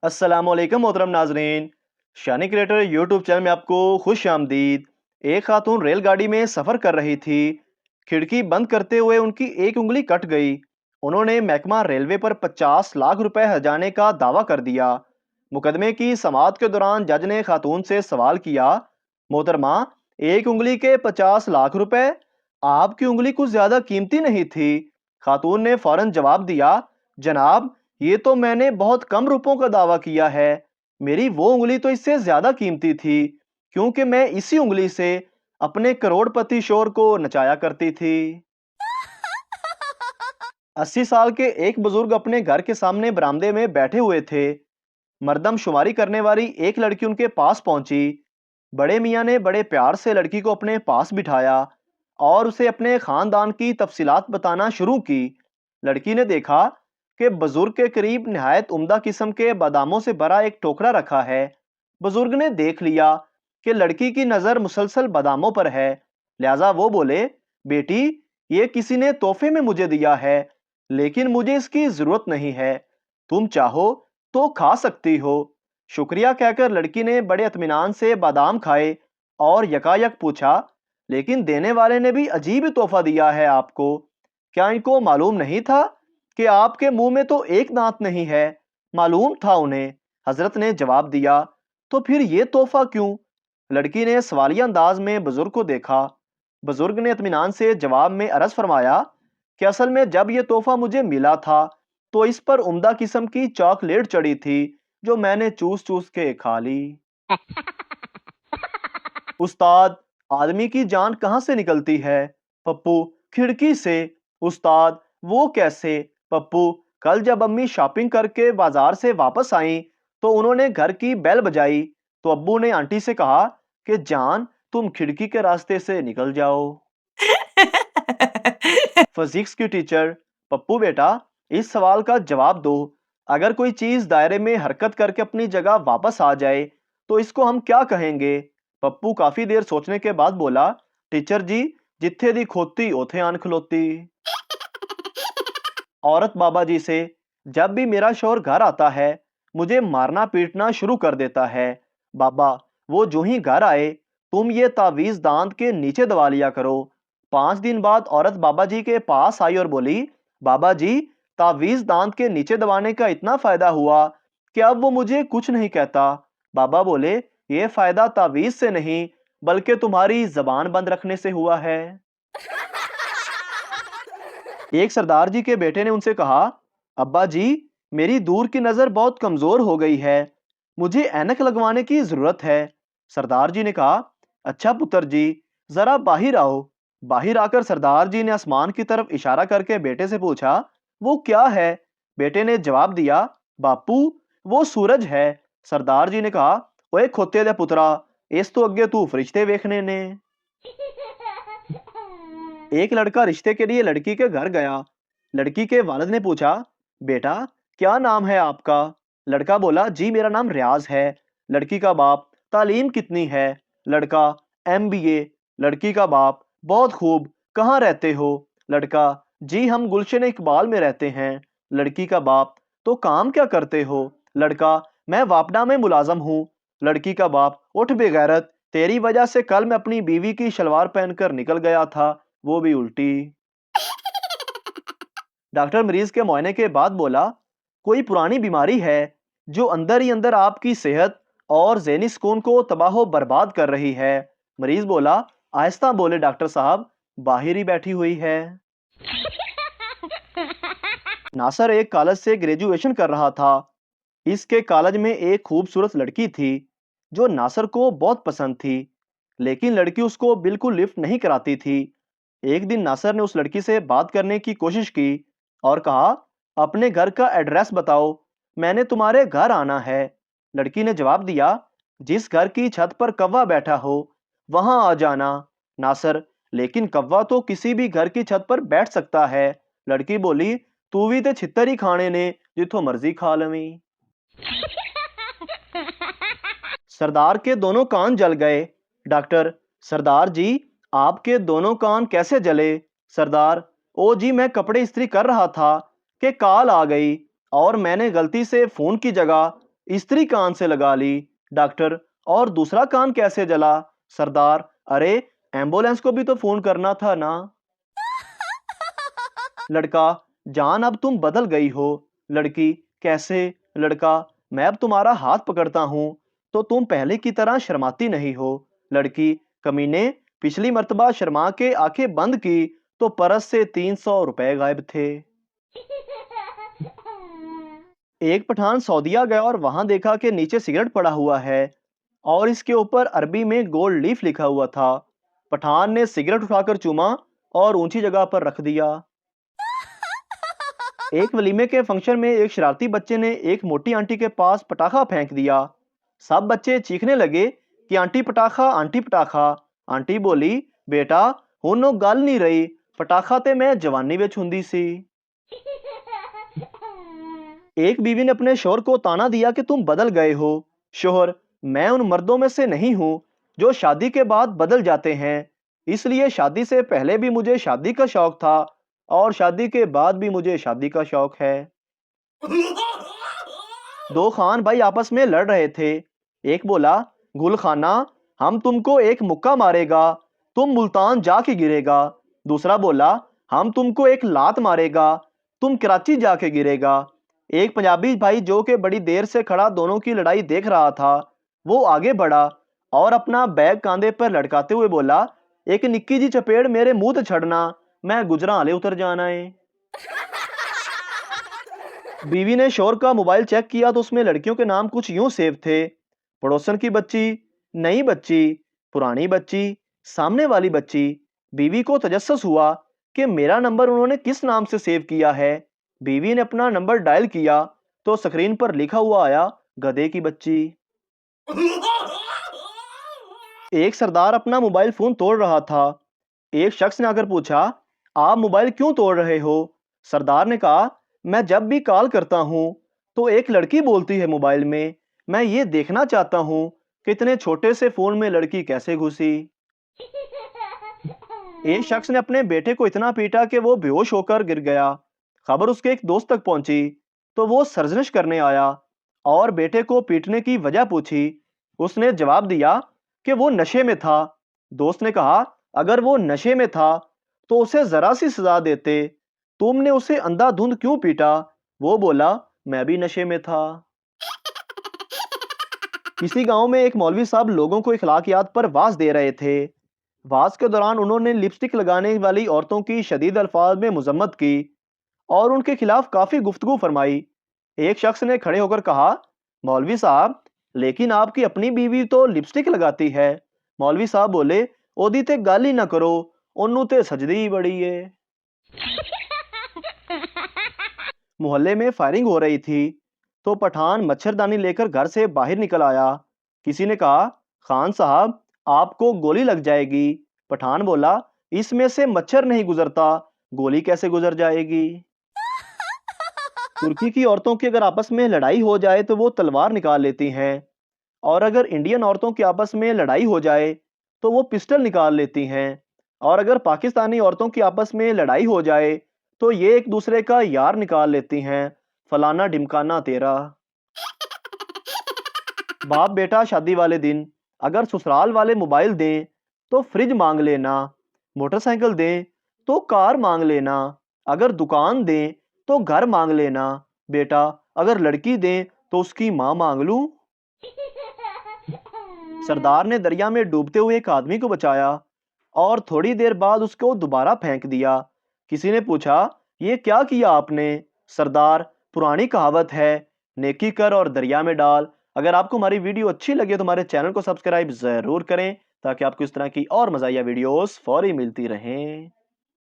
अस्सलामुअलैकुम मोहतरम नाजरीन। शानी क्रिएटर यूट्यूब चैनल में आपको खुश आमदीद। एक खातून रेलगाड़ी में सफ़र कर रही थी। खिड़की बंद करते हुए उनकी एक उंगली कट गई। उन्होंने महकमा रेलवे पर 50 लाख रुपए हर्जाने का दावा कर दिया। मुकदमे की समाअत के दौरान जज ने खातून से सवाल किया, मोहतरमा, एक उंगली के 50 लाख रुपए, आपकी उंगली कुछ ज्यादा कीमती नहीं थी? खातून ने फौरन जवाब दिया, जनाब, ये तो मैंने बहुत कम रुपयों का दावा किया है। मेरी वो उंगली तो इससे ज्यादा कीमती थी, क्योंकि मैं इसी उंगली से अपने करोड़पति शोहर को नचाया करती थी। 80 साल के एक बुजुर्ग अपने घर के सामने बरामदे में बैठे हुए थे। मर्दमशुमारी करने वाली एक लड़की उनके पास पहुंची। बड़े मियाँ ने बड़े प्यार से लड़की को अपने पास बिठाया और उसे अपने खानदान की तफसीलात बताना शुरू की। लड़की ने देखा कि बुजुर्ग के करीब निहायत उम्दा किस्म के बादामों से भरा एक टोकरा रखा है। बुजुर्ग ने देख लिया कि लड़की की नज़र मुसलसल बादामों पर है, लिहाजा वो बोले, बेटी, ये किसी ने तोहफे में मुझे दिया है, लेकिन मुझे इसकी ज़रूरत नहीं है। तुम चाहो तो खा सकती हो। शुक्रिया कहकर लड़की ने बड़े इत्मीनान से बादाम खाए और यकायक पूछा, लेकिन देने वाले ने भी अजीब ही तोहफा दिया है आपको। क्या इनको मालूम नहीं था कि आपके मुंह में तो एक दांत नहीं है? मालूम था उन्हें। हजरत ने जवाब दिया, तो फिर ये तोहफा क्यों? लड़की ने सवालिया अंदाज में बुजुर्ग को देखा। बुजुर्ग ने इत्मीनान से जवाब में अर्ज फरमाया कि असल में जब ये तोहफा मुझे मिला था तो इस पर उम्दा किस्म की चॉकलेट चढ़ी थी, जो मैंने चूस चूस के खा ली। उस्ताद, आदमी की जान कहाँ से निकलती है? पप्पू, खिड़की से। उस्ताद, वो कैसे? पप्पू, कल जब अम्मी शॉपिंग करके बाजार से वापस आई तो उन्होंने घर की बेल बजाई, तो अब्बू ने आंटी से कहा कि जान, तुम खिड़की के रास्ते से निकल जाओ। फिजिक्स की टीचर, पप्पू बेटा, इस सवाल का जवाब दो। अगर कोई चीज दायरे में हरकत करके अपनी जगह वापस आ जाए तो इसको हम क्या कहेंगे? पप्पू काफी देर सोचने के बाद बोला, टीचर जी, जिथे दी खोती उथे आन खलोती। औरत बाबा जी से, जब भी मेरा शौहर घर आता है मुझे मारना पीटना शुरू कर देता है। बाबा, वो जो ही घर आए तुम ये तावीज दांत के नीचे दबा लिया करो। 5 दिन बाद औरत बाबा जी के पास आई और बोली, बाबा जी, तावीज दांत के नीचे दबाने का इतना फायदा हुआ कि अब वो मुझे कुछ नहीं कहता। बाबा बोले, ये फायदा तावीज से नहीं बल्कि तुम्हारी जबान बंद रखने से हुआ है। एक सरदार जी के बेटे ने उनसे कहा, अब्बा जी, मेरी दूर की नज़र बहुत कमज़ोर हो गई है, मुझे ऐनक लगवाने की ज़रूरत है। सरदार जी ने कहा, अच्छा पुत्र जी, ज़रा बाहर आओ। बाहर आकर सरदार जी ने आसमान की तरफ इशारा करके बेटे से पूछा, वो क्या है? बेटे ने जवाब दिया, बापू, वो सूरज है। सरदार जी ने कहा, ओए खोते दे पुत्रा, इस तो अगे तू फरिश्ते वेखने ने। एक लड़का रिश्ते के लिए लड़की के घर गया। लड़की के वालिद ने पूछा, बेटा, क्या नाम है आपका? लड़का बोला, जी मेरा नाम रियाज है। लड़की का बाप, तालीम कितनी है? लड़का, MBA। लड़की का बाप, बहुत खूब, कहाँ रहते हो? लड़का, जी हम गुलशन इकबाल में रहते हैं। लड़की का बाप, तो काम क्या करते हो? लड़का, मैं वापडा में मुलाजम हूँ। लड़की का बाप, उठ बेगैरत, तेरी वजह से कल मैं अपनी बीवी की शलवार पहनकर निकल गया था, वो भी उल्टी। डॉक्टर मरीज के मुआयने के बाद बोला, कोई पुरानी बीमारी है जो अंदर ही अंदर आपकी सेहत और ज़हनी सुकून को तबाह बर्बाद कर रही है? मरीज बोला, आहिस्ता बोले डॉक्टर साहब, बाहर ही बैठी हुई है। नासर एक कॉलेज से ग्रेजुएशन कर रहा था। इसके कॉलेज में एक खूबसूरत लड़की थी जो नासर को बहुत पसंद थी, लेकिन लड़की उसको बिल्कुल लिफ्ट नहीं कराती थी। एक दिन नासर ने उस लड़की से बात करने की कोशिश की और कहा, अपने घर का एड्रेस बताओ, मैंने तुम्हारे घर आना है। लड़की ने जवाब दिया, जिस घर की छत पर कौवा बैठा हो वहां आ जाना। नासर, लेकिन कौवा तो किसी भी घर की छत पर बैठ सकता है। लड़की बोली, तू भी ते छित्तर ही खाने ने, जिथों मर्जी खा लवी। सरदार के दोनों कान जल गए। डॉक्टर, सरदार जी, आपके दोनों कान कैसे जले? सरदार, ओ जी, मैं कपड़े इस्त्री कर रहा था कि कॉल आ गई और मैंने गलती से फोन की जगह स्त्री कान से लगा ली। डॉक्टर, और दूसरा कान कैसे जला? सरदार, अरे एम्बुलेंस को भी तो फोन करना था ना। लड़का, जान अब तुम बदल गई हो। लड़की, कैसे? लड़का, मैं अब तुम्हारा हाथ पकड़ता हूँ तो तुम पहले की तरह शर्माती नहीं हो। लड़की, कमीने, पिछली मर्तबा शर्मा के आंखें बंद की तो परस से 300 रुपए गायब थे। एक पठान सऊदीया गया और वहां देखा कि नीचे सिगरेट पड़ा हुआ है और इसके ऊपर अरबी में गोल्ड लीफ लिखा हुआ था। पठान ने सिगरेट उठाकर चूमा और ऊंची जगह पर रख दिया। एक वलीमे के फंक्शन में एक शरारती बच्चे ने एक मोटी आंटी के पास पटाखा फेंक दिया। सब बच्चे चीखने लगे कि आंटी पटाखा, आंटी पटाखा। आंटी बोली, बेटा हुन ਉਹ गल नहीं रही, पटाखा ते मैं जवानी विच हुंदी सी। एक बीवी ने अपने शोहर को ताना दिया कि तुम बदल गए हो। शोहर, मैं उन मर्दों में से नहीं हूं जो शादी के बाद बदल जाते हैं, इसलिए शादी से पहले भी मुझे शादी का शौक था और शादी के बाद भी मुझे शादी का शौक है। दो खान भाई आपस में लड़ रहे थे। एक बोला, गुल खाना, हम तुमको एक मुक्का मारेगा, तुम मुल्तान जाके गिरेगा। दूसरा बोला, हम तुमको एक लात मारेगा, तुम कराची जाके गिरेगा। एक पंजाबी भाई जो कि बड़ी देर से खड़ा दोनों की लड़ाई देख रहा था, वो आगे बढ़ा और अपना बैग कांधे पर लटकाते हुए बोला, एक निक्की जी चपेड़ मेरे मुंह ते छड़ना, मैं गुजरा हाले उतर जाना है। बीवी ने शोर का मोबाइल चेक किया तो उसमें लड़कियों के नाम कुछ यूं सेव थे, पड़ोसन की बच्ची, नई बच्ची, पुरानी बच्ची, सामने वाली बच्ची। बीवी को तजस्सुस हुआ कि मेरा नंबर उन्होंने किस नाम से सेव किया है। बीवी ने अपना नंबर डायल किया तो स्क्रीन पर लिखा हुआ आया, गधे की बच्ची। एक सरदार अपना मोबाइल फोन तोड़ रहा था। एक शख्स ने आकर पूछा, आप मोबाइल क्यों तोड़ रहे हो? सरदार ने कहा, मैं जब भी कॉल करता हूं तो एक लड़की बोलती है मोबाइल में, मैं ये देखना चाहता हूं कि इतने छोटे से फोन में लड़की कैसे घुसी। एक शख्स ने अपने बेटे को इतना पीटा कि वो बेहोश होकर गिर गया। खबर उसके एक दोस्त तक पहुंची तो वो सरजनिश करने आया और बेटे को पीटने की वजह पूछी। उसने जवाब दिया कि वो नशे में था। दोस्त ने कहा, अगर वो नशे में था तो उसे जरा सी सजा देते, तुमने उसे अंधाधुंध क्यों पीटा? वो बोला, मैं भी नशे में था। किसी गांव में एक मौलवी साहब लोगों को इखलाकियात पर वाज दे रहे थे। वाज के दौरान उन्होंने लिपस्टिक लगाने वाली औरतों की शदीद अल्फाज में मुजम्मत की और उनके खिलाफ काफी गुफ्तगू फरमाई। एक शख्स ने खड़े होकर कहा, मौलवी साहब, लेकिन आपकी अपनी बीवी तो लिपस्टिक लगाती है। मौलवी साहब बोले, ओदी ते गल ही ना करो, ओनू ते सजदी ही बड़ी है। मोहल्ले में फायरिंग हो रही थी तो पठान मच्छरदानी लेकर घर से बाहर निकल आया। किसी ने कहा, खान साहब आपको गोली लग जाएगी। पठान बोला, इसमें से मच्छर नहीं गुजरता, गोली कैसे गुजर जाएगी? तुर्की की औरतों की अगर आपस में लड़ाई हो जाए तो वो तलवार निकाल लेती हैं और अगर इंडियन औरतों की आपस में लड़ाई हो जाए तो वो पिस्टल निकाल लेती हैं और अगर पाकिस्तानी औरतों की आपस में लड़ाई हो जाए तो ये एक दूसरे का यार निकाल लेती हैं, फलाना ढिमकाना तेरा। बाप बेटा शादी वाले दिन अगर ससुराल वाले मोबाइल दें तो फ्रिज मांग लेना, मोटरसाइकिल दें तो कार मांग लेना, अगर दुकान दें तो घर मांग लेना। बेटा अगर लड़की दें तो उसकी माँ मांग लूं। सरदार ने दरिया में डूबते हुए एक आदमी को बचाया और थोड़ी देर बाद उसको दोबारा फेंक दिया। किसी ने पूछा, ये क्या किया आपने? सरदार, पुरानी कहावत है, नेकी कर और दरिया में डाल। अगर आपको हमारी वीडियो अच्छी लगे तो हमारे चैनल को सब्सक्राइब जरूर करें ताकि आपको इस तरह की और मज़ाहिया वीडियोस फौरी मिलती रहें।